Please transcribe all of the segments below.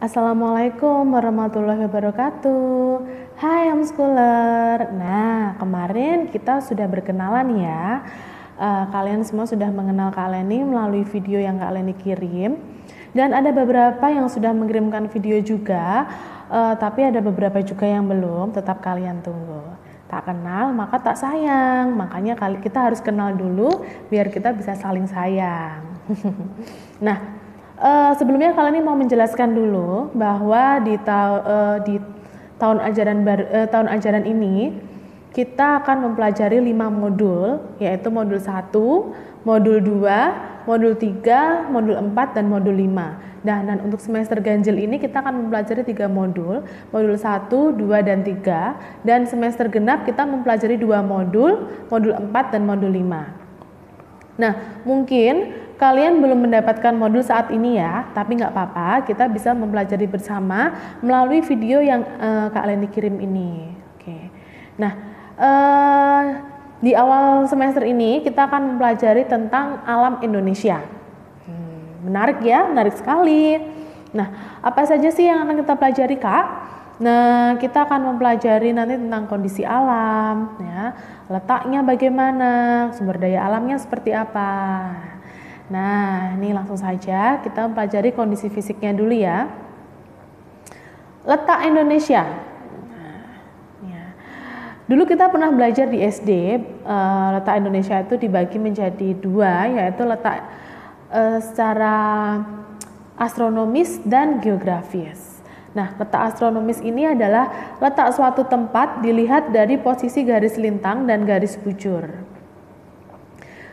Assalamualaikum warahmatullahi wabarakatuh. Hai homeschooler. Nah, kemarin kita sudah berkenalan ya. Kalian semua sudah mengenal Kak Leni melalui video yang Kak Leni kirim. Dan ada beberapa yang sudah mengirimkan video juga, tapi ada beberapa juga yang belum. Tetap kalian tunggu. Tak kenal maka tak sayang. Makanya kita harus kenal dulu biar kita bisa saling sayang. Nah, sebelumnya kalian ini mau menjelaskan dulu bahwa di tahun ajaran ini kita akan mempelajari 5 modul, yaitu modul 1, modul 2, modul 3, modul 4 dan modul 5. Dan untuk semester ganjil ini kita akan mempelajari 3 modul 1, 2 dan 3, dan semester genap kita mempelajari 2 modul 4 dan modul 5. Nah, mungkin kalian belum mendapatkan modul saat ini ya, tapi nggak apa-apa, kita bisa mempelajari bersama melalui video yang Kak Leni kirim ini. Oke. Nah, di awal semester ini kita akan mempelajari tentang alam Indonesia. Menarik ya, menarik sekali. Nah, apa saja sih yang akan kita pelajari, Kak? Nah, kita akan mempelajari nanti tentang kondisi alam, ya, letaknya bagaimana, sumber daya alamnya seperti apa. Nah, ini langsung saja kita mempelajari kondisi fisiknya dulu ya. Letak Indonesia. Dulu kita pernah belajar di SD, letak Indonesia itu dibagi menjadi 2, yaitu letak secara astronomis dan geografis. Nah, letak astronomis ini adalah letak suatu tempat dilihat dari posisi garis lintang dan garis bujur.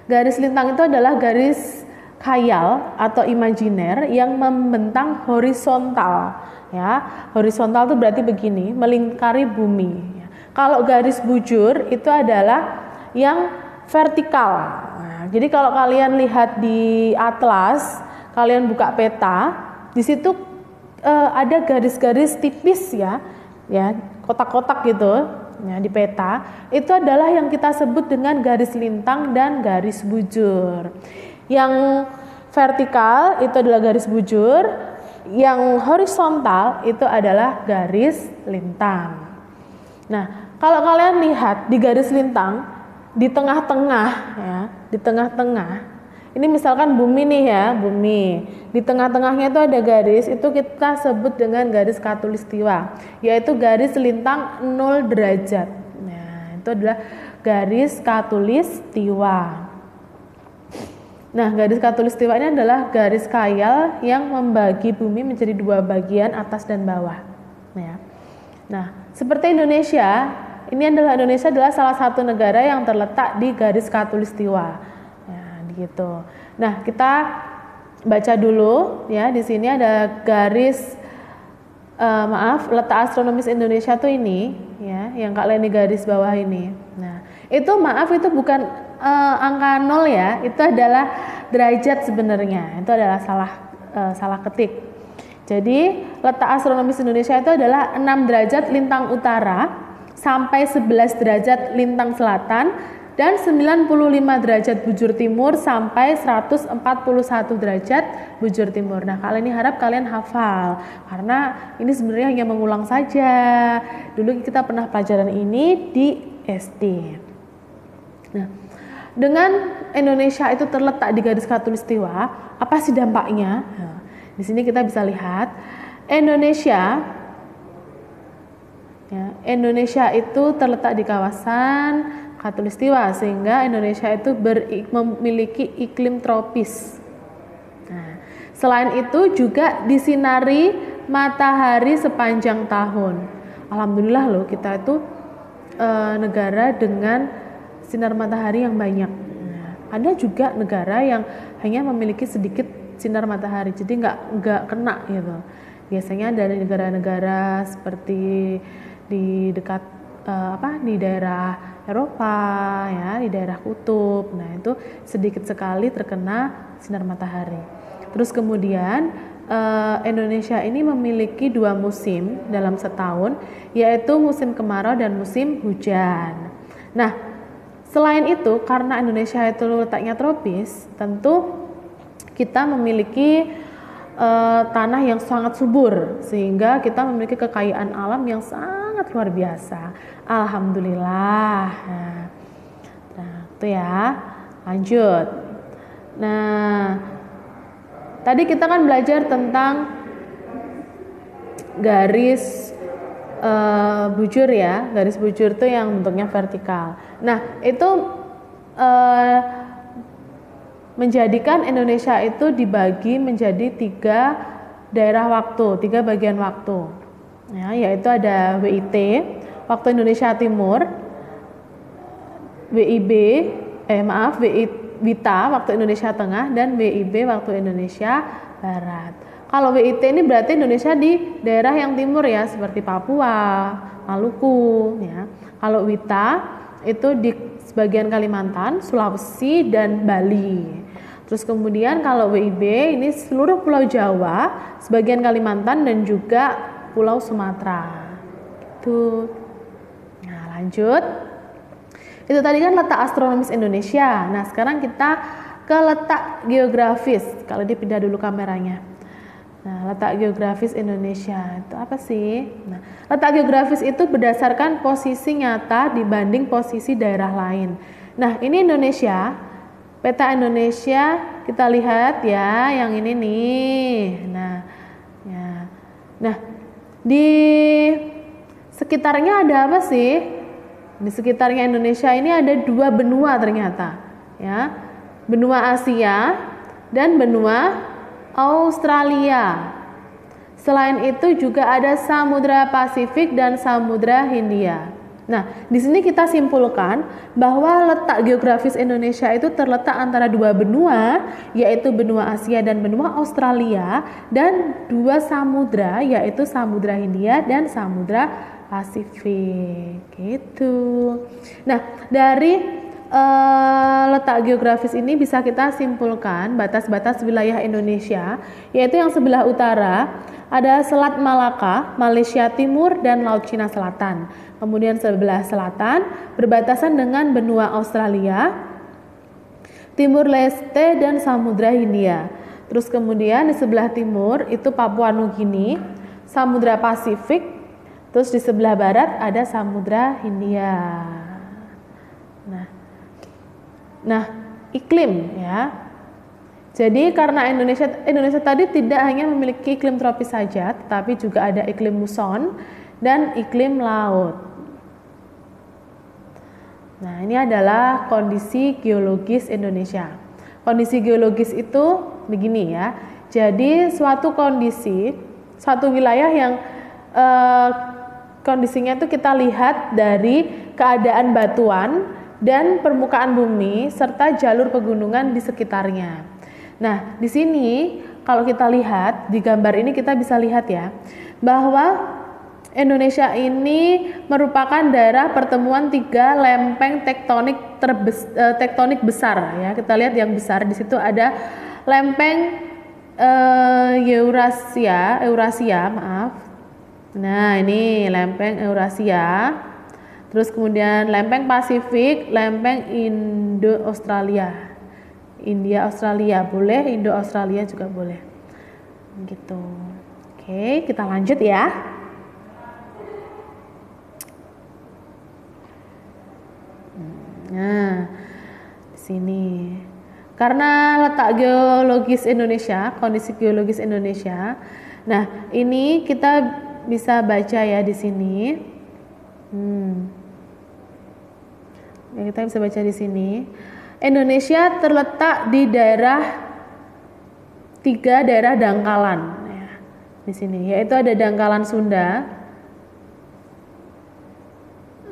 Garis lintang itu adalah garis khayal atau imajiner yang membentang horizontal. Ya, horizontal itu berarti begini, melingkari bumi. Kalau garis bujur itu adalah yang vertikal. Nah, jadi kalau kalian lihat di atlas, kalian buka peta, di situ ada garis-garis tipis ya, kotak-kotak gitu ya di peta. Itu adalah yang kita sebut dengan garis lintang dan garis bujur. Yang vertikal itu adalah garis bujur, yang horizontal itu adalah garis lintang. Nah, kalau kalian lihat di garis lintang di tengah-tengah ya, di tengah-tengah. Ini misalkan bumi nih ya, bumi. Di tengah-tengahnya itu ada garis, itu kita sebut dengan garis khatulistiwa, yaitu garis lintang 0 derajat. Nah, itu adalah garis khatulistiwa. Nah, garis khatulistiwa ini adalah garis khayal yang membagi bumi menjadi 2 bagian, atas dan bawah. Nah, seperti Indonesia, Indonesia adalah salah satu negara yang terletak di garis khatulistiwa. Gitu. Nah, kita baca dulu ya. Di sini ada garis letak astronomis Indonesia tuh ini ya, yang Kak Leni garis bawah ini. Nah, itu itu bukan angka 0 ya, itu adalah derajat sebenarnya. Itu adalah salah ketik. Jadi, letak astronomis Indonesia itu adalah 6 derajat lintang utara sampai 11 derajat lintang selatan dan 95 derajat bujur timur sampai 141 derajat bujur timur. Nah, kalian harap kalian hafal, karena ini sebenarnya hanya mengulang saja. Dulu kita pernah pelajaran ini di SD. Nah, dengan Indonesia itu terletak di garis khatulistiwa, apa sih dampaknya? Nah, di sini kita bisa lihat Indonesia itu terletak di kawasan khatulistiwa, sehingga Indonesia itu memiliki iklim tropis. Nah, selain itu juga disinari matahari sepanjang tahun. Alhamdulillah loh, kita itu negara dengan sinar matahari yang banyak. Nah, ada juga negara yang hanya memiliki sedikit sinar matahari, jadi nggak kena gitu. Biasanya dari negara-negara seperti di dekat di daerah Eropa ya, di daerah kutub. Nah, itu sedikit sekali terkena sinar matahari. Terus kemudian Indonesia ini memiliki 2 musim dalam setahun, yaitu musim kemarau dan musim hujan. Nah, selain itu karena Indonesia itu letaknya tropis, tentu kita memiliki tanah yang sangat subur sehingga kita memiliki kekayaan alam yang sangat luar biasa. Alhamdulillah. Nah, itu ya. Lanjut. Nah, tadi kita kan belajar tentang garis bujur ya. Garis bujur itu yang bentuknya vertikal. Nah, itu menjadikan Indonesia itu dibagi menjadi 3 daerah waktu, 3 bagian waktu, ya, yaitu ada WIT, waktu Indonesia Timur, WITA, waktu Indonesia Tengah, dan WIB, waktu Indonesia Barat. Kalau WIT ini berarti Indonesia di daerah yang timur ya, seperti Papua, Maluku, ya. Kalau WITA itu di sebagian Kalimantan, Sulawesi, dan Bali. Terus kemudian kalau WIB ini seluruh Pulau Jawa, sebagian Kalimantan, dan juga Pulau Sumatera. Gitu. Nah, lanjut. Itu tadi kan letak astronomis Indonesia. Nah, sekarang kita ke letak geografis. Kalau dipindah dulu kameranya. Nah, letak geografis Indonesia itu apa sih? Nah, letak geografis itu berdasarkan posisi nyata dibanding posisi daerah lain. Nah, ini Indonesia. Peta Indonesia kita lihat ya, yang ini nih. Nah, ya. Nah, di sekitarnya ada apa sih? Di sekitarnya Indonesia ini ada 2 benua ternyata, ya. Benua Asia dan benua Australia. Selain itu juga ada Samudra Pasifik dan Samudra Hindia. Nah, di sini kita simpulkan bahwa letak geografis Indonesia itu terletak antara 2 benua, yaitu benua Asia dan benua Australia, dan 2 samudra, yaitu Samudra Hindia dan Samudra Pasifik. Gitu. Nah, dari letak geografis ini bisa kita simpulkan batas-batas wilayah Indonesia, yaitu yang sebelah utara ada Selat Malaka, Malaysia Timur, dan Laut Cina Selatan. Kemudian sebelah selatan berbatasan dengan benua Australia, Timur Leste, dan Samudra Hindia. Terus kemudian di sebelah timur itu Papua Nugini, Samudra Pasifik. Terus di sebelah barat ada Samudra Hindia. Nah, iklim ya. Jadi karena Indonesia tadi tidak hanya memiliki iklim tropis saja, tetapi juga ada iklim muson dan iklim laut. Nah, ini adalah kondisi geologis Indonesia. Kondisi geologis itu begini ya. Jadi suatu kondisi, suatu wilayah yang kondisinya itu kita lihat dari keadaan batuan dan permukaan bumi serta jalur pegunungan di sekitarnya. Nah, di sini kalau kita lihat di gambar ini kita bisa lihat ya bahwa Indonesia ini merupakan daerah pertemuan 3 lempeng tektonik besar ya. Kita lihat yang besar di situ ada lempeng Eurasia, maaf. Nah, ini lempeng Eurasia. Terus kemudian lempeng Pasifik, lempeng Indo-Australia. India-Australia boleh, Indo-Australia juga boleh. Gitu. Oke, kita lanjut ya. Nah, di sini karena letak geologis Indonesia, kondisi geologis Indonesia. Nah, ini kita bisa baca ya di sini. Ya, kita bisa baca di sini. Indonesia terletak di 3 daerah dangkalan ya, di sini, yaitu ada dangkalan Sunda.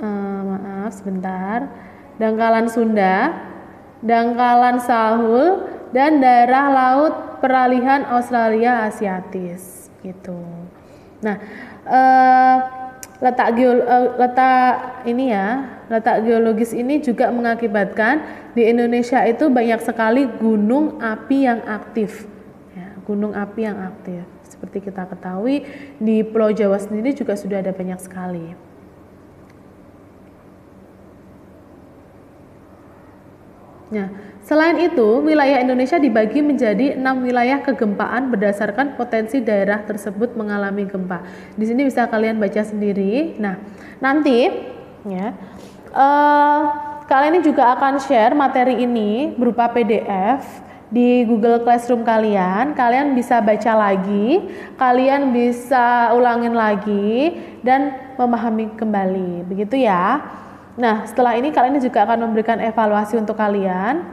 Maaf, sebentar. Dangkalan Sunda, dangkalan Sahul, dan daerah laut peralihan Australia Asiatis gitu. Nah, letak geologis ini juga mengakibatkan di Indonesia itu banyak sekali gunung api yang aktif. Ya, gunung api yang aktif. Seperti kita ketahui di Pulau Jawa sendiri juga sudah ada banyak sekali. Nah, selain itu, wilayah Indonesia dibagi menjadi 6 wilayah kegempaan berdasarkan potensi daerah tersebut mengalami gempa. Di sini bisa kalian baca sendiri. Nah, nanti ya, kalian ini juga akan share materi ini berupa PDF di Google Classroom kalian. Kalian bisa baca lagi, kalian bisa ulangin lagi dan memahami kembali. Begitu ya. Nah, setelah ini kalian juga akan memberikan evaluasi untuk kalian,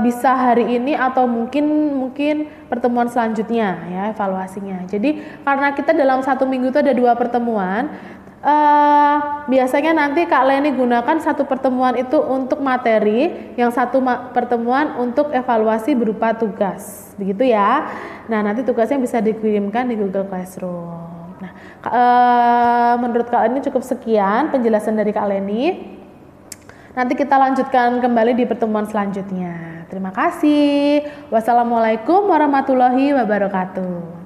bisa hari ini atau mungkin pertemuan selanjutnya ya evaluasinya. Jadi karena kita dalam 1 minggu itu ada 2 pertemuan, biasanya nanti Kak Leni gunakan 1 pertemuan itu untuk materi, yang 1 pertemuan untuk evaluasi berupa tugas, begitu ya. Nah, nanti tugasnya bisa dikirimkan di Google Classroom. Nah, menurut Kak Leni cukup sekian penjelasan dari Kak Leni. Nanti kita lanjutkan kembali di pertemuan selanjutnya. Terima kasih. Wassalamualaikum warahmatullahi wabarakatuh.